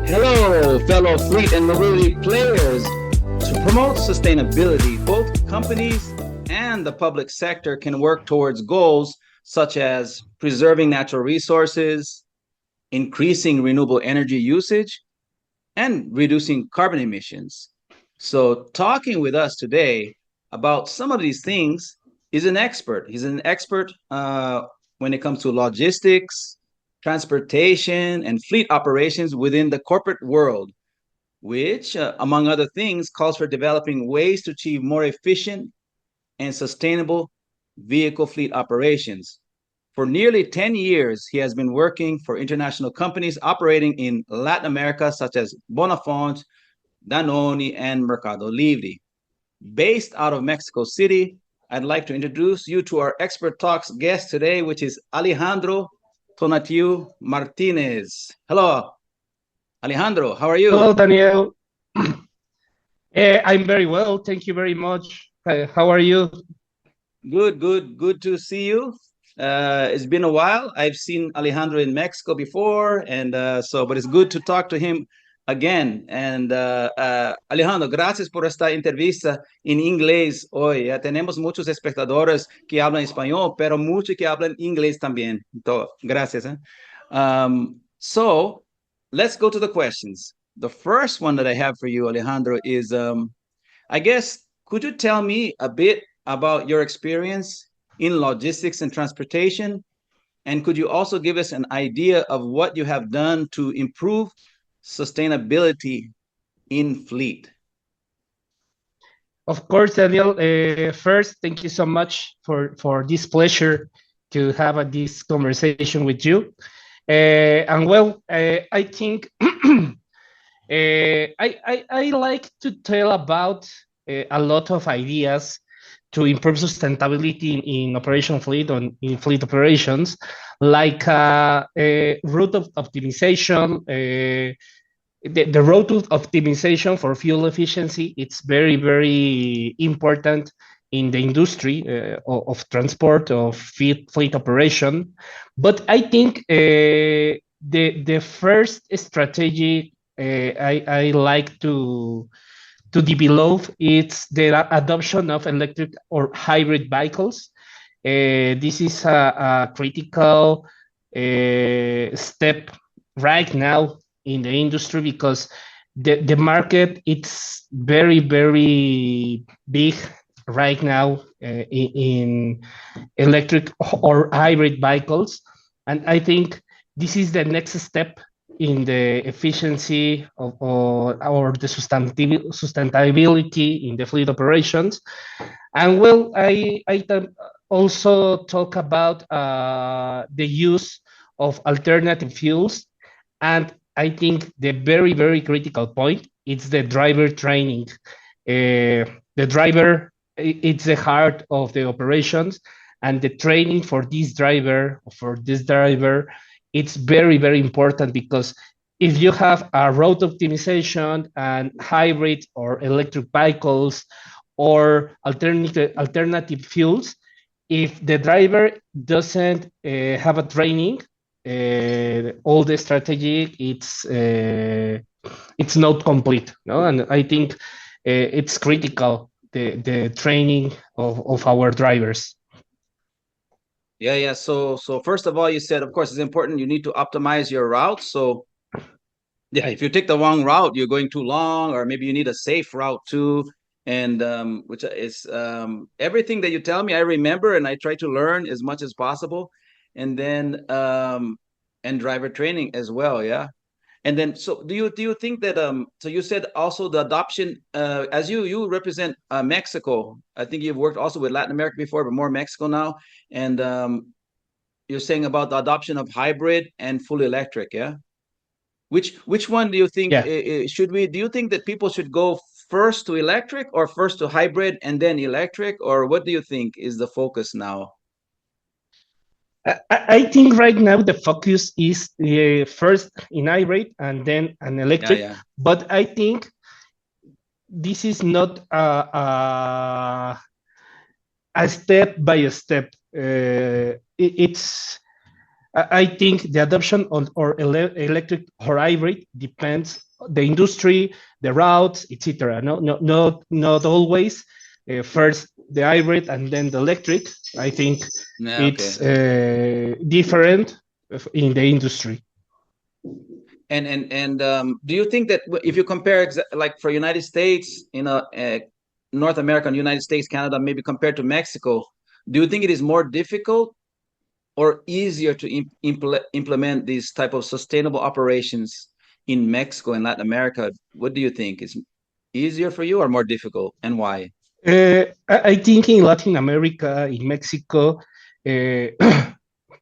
Hello, fellow fleet and mobility players. To promote sustainability, both companies and the public sector can work towards goals such as preserving natural resources, increasing renewable energy usage, and reducing carbon emissions. So, talking with us today about some of these things is an expert. He's an expert when it comes to logistics, transportation, and fleet operations within the corporate world, which, among other things, calls for developing ways to achieve more efficient and sustainable vehicle fleet operations. For nearly 10 years, he has been working for international companies operating in Latin America, such as Bonafont, Danone, and Mercado Libre. Based out of Mexico City, I'd like to introduce you to our Expert Talks guest today, which is Alejandro Tonatiuh Martínez. Hello, Alejandro. How are you? Hello, Daniel. I'm very well. Thank you very much. How are you? Good to see you. It's been a while. I've seen Alejandro in Mexico before, and but it's good to talk to him again. And Alejandro, gracias por esta entrevista en inglés hoy. Ya tenemos muchos espectadores que hablan español, pero muchos que hablan inglés también. Entonces, gracias. So let's go to the questions. The first one that I have for you, Alejandro, is I guess, could you tell me a bit about your experience in logistics and transportation? And could you also give us an idea of what you have done to improve sustainability in fleet? Of course, Daniel. First, thank you so much for this pleasure to have this conversation with you. And well, I think I like to tell about a lot of ideas to improve sustainability in operation fleet in fleet operations, like route of optimization. The route optimization for fuel efficiency, it's very important in the industry of transport of fleet operation. But I think the first strategy I like to develop it's the adoption of electric or hybrid vehicles. This is a critical step right now in the industry because the market it's very big right now in electric or hybrid vehicles, and I think this is the next step in the efficiency or the sustainability in the fleet operations. And well, I also talk about the use of alternative fuels, and I think the very critical point is the driver training. The driver, it's the heart of the operations, and the training for this driver, it's very important because if you have a road optimization and hybrid or electric vehicles or alternative fuels, if the driver doesn't have a training, all the strategy it's not complete, no? And I think it's critical the training of our drivers. Yeah. So first of all, you said, of course, it's important. You need to optimize your route. So yeah, if you take the wrong route, you're going too long, or maybe you need a safe route too. And which is everything that you tell me, I remember, and I try to learn as much as possible. And then and driver training as well, yeah. And then, so do you think that so you said also the adoption as you represent Mexico. I think you've worked also with Latin America before, but more Mexico now. And you're saying about the adoption of hybrid and full electric, yeah. Which one do you think Yeah. should we? Do you think that people should go first to electric or first to hybrid and then electric, or what do you think is the focus now? I think right now the focus is first in hybrid and then an Yeah, electric, yeah, but I think this is not a step by step. It's I think the adoption on or electric or hybrid depends the industry, the routes, etc. Not always. First the hybrid and then the electric. I think Yeah, it's okay, okay. different in the industry. And do you think that if you compare like for United States, North America and United States, Canada, maybe compared to Mexico, do you think it is more difficult or easier to implement these type of sustainable operations in Mexico and Latin America? What do you think is easier for you or more difficult, and why? I think in Latin America, in Mexico,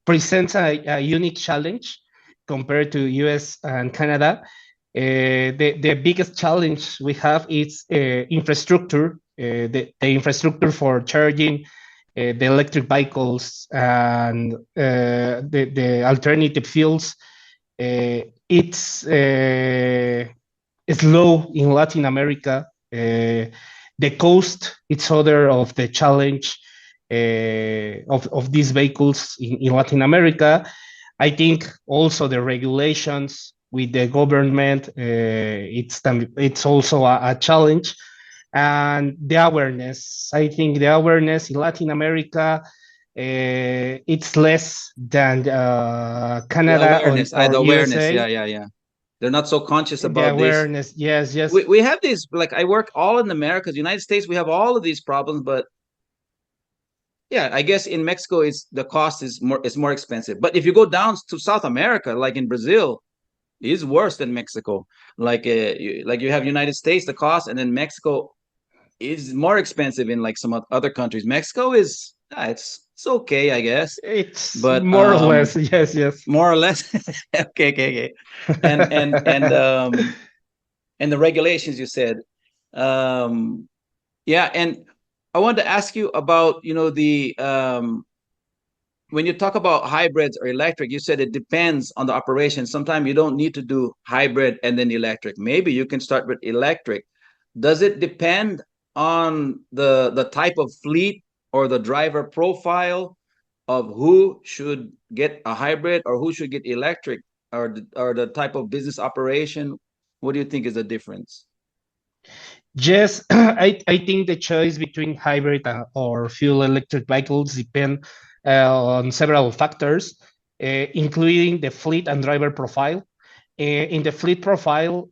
presents a unique challenge compared to US and Canada. The biggest challenge we have is infrastructure, the infrastructure for charging the electric vehicles and the alternative fuels. It's slow in Latin America. The cost, it's other of the challenge of these vehicles in Latin America. I think also the regulations with the government, it's also a challenge, and the awareness. I think the awareness in Latin America, it's less than The Canada awareness, or the awareness, USA. yeah, yeah, yeah. They're not so conscious The about this. awareness, yes, yes, We have these, like I work all in America, the United States, we have all of these problems, but yeah, I guess in Mexico it's the cost is more expensive. But if you go down to South America, like in Brazil, it's worse than Mexico. Like you have United States, the cost, and then Mexico is more expensive in like some other countries. Mexico is it's okay, I guess, it's but more or less, yes, yes. more or less. Okay, okay, okay. And the regulations you said, um, yeah. And I wanted to ask you about the when you talk about hybrids or electric, you said it depends on the operation. Sometimes you don't need to do hybrid and then electric. Maybe you can start with electric. Does it depend on the type of fleet or the driver profile of who should get a hybrid or who should get electric, or the type of business operation? What do you think is the difference? Yes, I think the choice between hybrid or fuel electric vehicles depend on several factors, including the fleet and driver profile. In the fleet profile,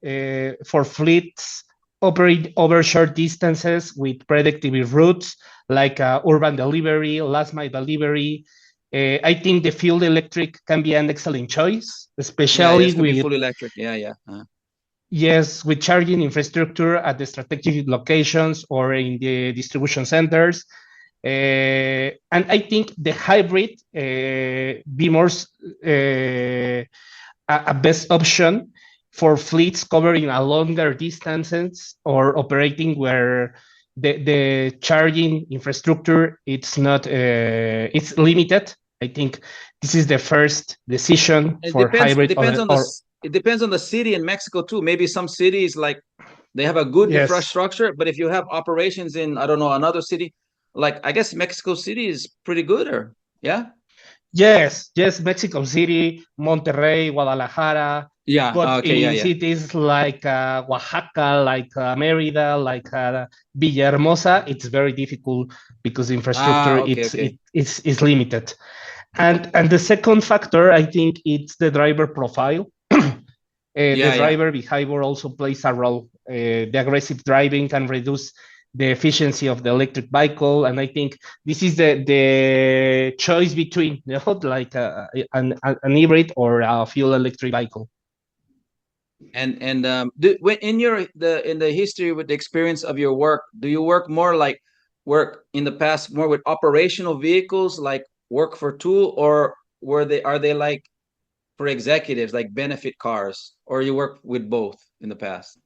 for fleets operate over short distances with predictable routes like urban delivery, last mile delivery, I think the fuel electric can be an excellent choice, Yeah, especially yes, could be with full electric. Yeah, yeah. yes, with charging infrastructure at the strategic locations or in the distribution centers. And I think the hybrid be more a best option for fleets covering a longer distances or operating where the charging infrastructure it's not it's limited. I think this is the first decision It for depends. hybrid or It depends on the city in Mexico too. Maybe some cities like they have a good yes. infrastructure, but if you have operations in, I don't know, another city, like I guess Mexico City is pretty good, or yeah, Yes, yes, Mexico City, Monterrey, Guadalajara, yeah, but okay, yeah, in yeah, cities like Oaxaca, like Mérida, like Villahermosa, it's very difficult because infrastructure okay, okay, it's limited. And the second factor, I think, it's the driver profile. The yeah, yeah. driver behavior also plays a role. The aggressive driving can reduce the efficiency of the electric vehicle, and I think this is the choice between like an hybrid or a fuel electric vehicle. When in in the history with the experience of your work, do you work in the past more with operational vehicles, like work for tool, or are they like for executives, like benefit cars, or you work with both in the past?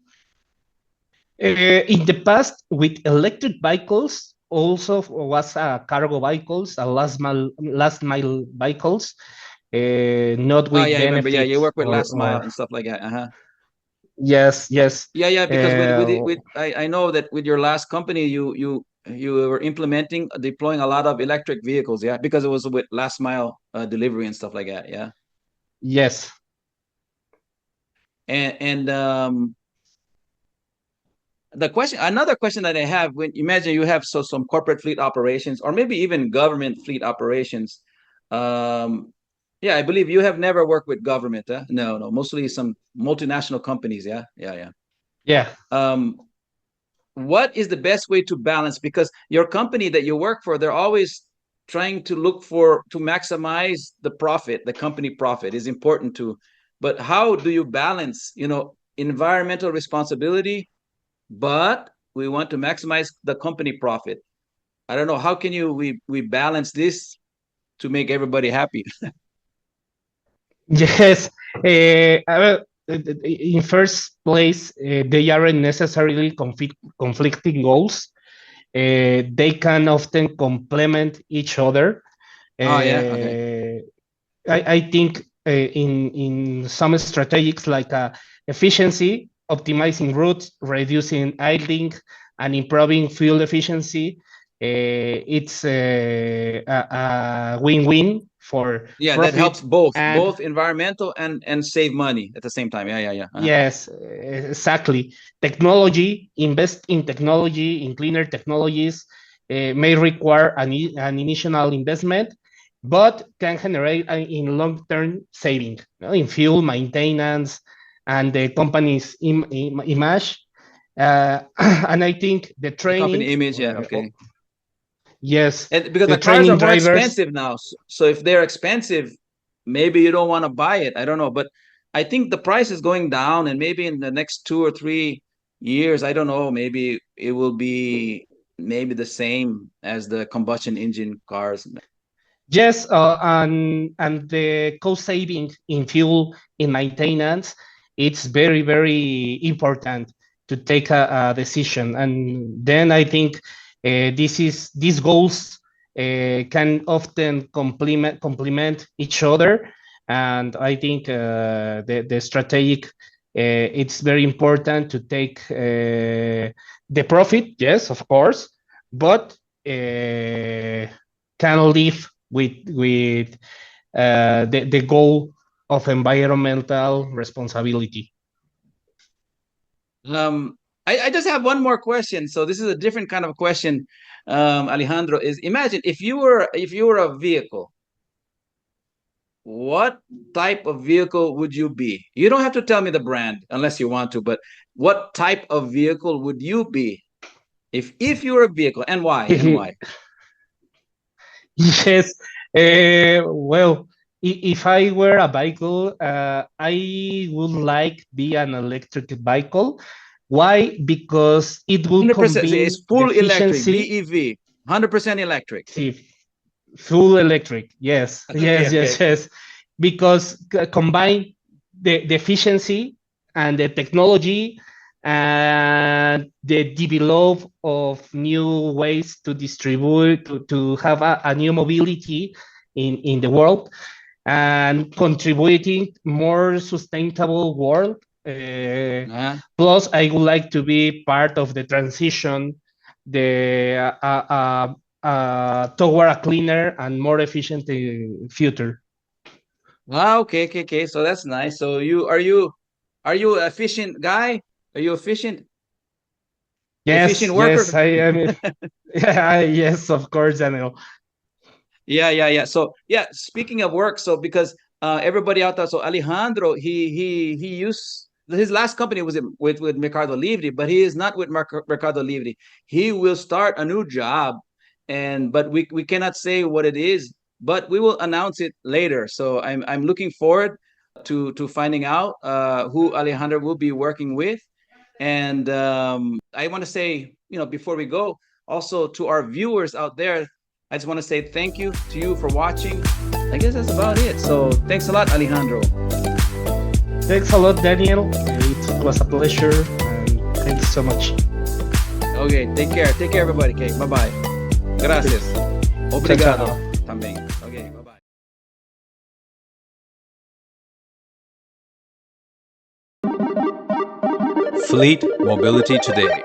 In the past, with electric vehicles, also was cargo vehicles, last mile vehicles, not Oh with yeah, I remember. Yeah, you benefits work with last mile or and stuff like that. Uh-huh. yes, yes. Yeah, yeah, because Uh, I know that with your last company, you you were implementing deploying a lot of electric vehicles, yeah, because it was with last mile delivery and stuff like that, yeah. Yes. And another question that I have, when imagine you have some corporate fleet operations or maybe even government fleet operations. Um, yeah, I believe you have never worked with government, huh? No, no, mostly some multinational companies, yeah, yeah, yeah. Yeah. Um, what is the best way to balance? Because your company that you work for, they're always trying to look for to maximize the profit. The company profit is important too, but how do you balance, environmental responsibility, but we want to maximize the company profit? I don't know, how can we balance this to make everybody happy? Yes. In first place, they aren't necessarily conflicting goals. They can often complement each other. Oh yeah, okay. Uh, I think in some strategies like efficiency, optimizing routes, reducing idling, and improving fuel efficiency, it's a win-win for Yeah, that helps profit and both environmental and save money at the same time. Yeah, yeah, yeah. yes, exactly. Technology, invest in technology, in cleaner technologies, may require an initial investment, but can generate in long-term saving, in fuel maintenance and the company's image. And I think the The training, company image, yeah, okay. yes, And because the the cars are training more drivers. expensive now, so if they're expensive, maybe you don't want to buy it. I don't know, but I think the price is going down, and maybe in the next 2 or 3 years, I don't know, maybe it will be maybe the same as the combustion engine cars. Yes, and the cost saving in fuel in maintenance, it's very very important to take a decision, and then I think these goals can often complement each other, and I think the strategic it's very important to take the profit, yes, of course, but can live with the goal of environmental responsibility. Um, I just have one more question. So this is a different kind of question, Alejandro. Is imagine if you were a vehicle, what type of vehicle would you be? You don't have to tell me the brand unless you want to, but what type of vehicle would you be if you were a vehicle, and why? And why? Yes. Well, if I were a vehicle, I would like be an electric vehicle. Why? Because it will 100%. It's combine the full electric, efficiency. BEV, 100% electric. See, full electric. Yes, Okay, yes, okay, yes, okay. yes. Because combine the efficiency and the technology and the develop of new ways to distribute to have a new mobility in the world and contributing more sustainable world. Uh-huh. Plus, I would like to be part of the transition, the toward a cleaner and more efficient future. Ah, okay, okay, okay. So that's nice. So are you efficient guy? Are you efficient Yes, worker? yes, I am. Yeah, yes, of course, Daniel. Yeah, yeah, yeah. So yeah, speaking of work, so because everybody out there, so Alejandro, he used his last company was with Mercado Libre, but he is not with Mercado Libre. He will start a new job, and but we cannot say what it is, but we will announce it later. So I'm looking forward to finding out who Alejandro will be working with. And I want to say, before we go, also to our viewers out there, I just want to say thank you to you for watching. I guess that's about it. So thanks a lot, Alejandro. Thanks a lot, Daniel. It was a pleasure, and thanks so much. Okay, take care. Take care, everybody. Okay, bye bye. Gracias. Ciao, Obrigado. ciao. Também. Okay, bye bye. Fleet Mobility Today.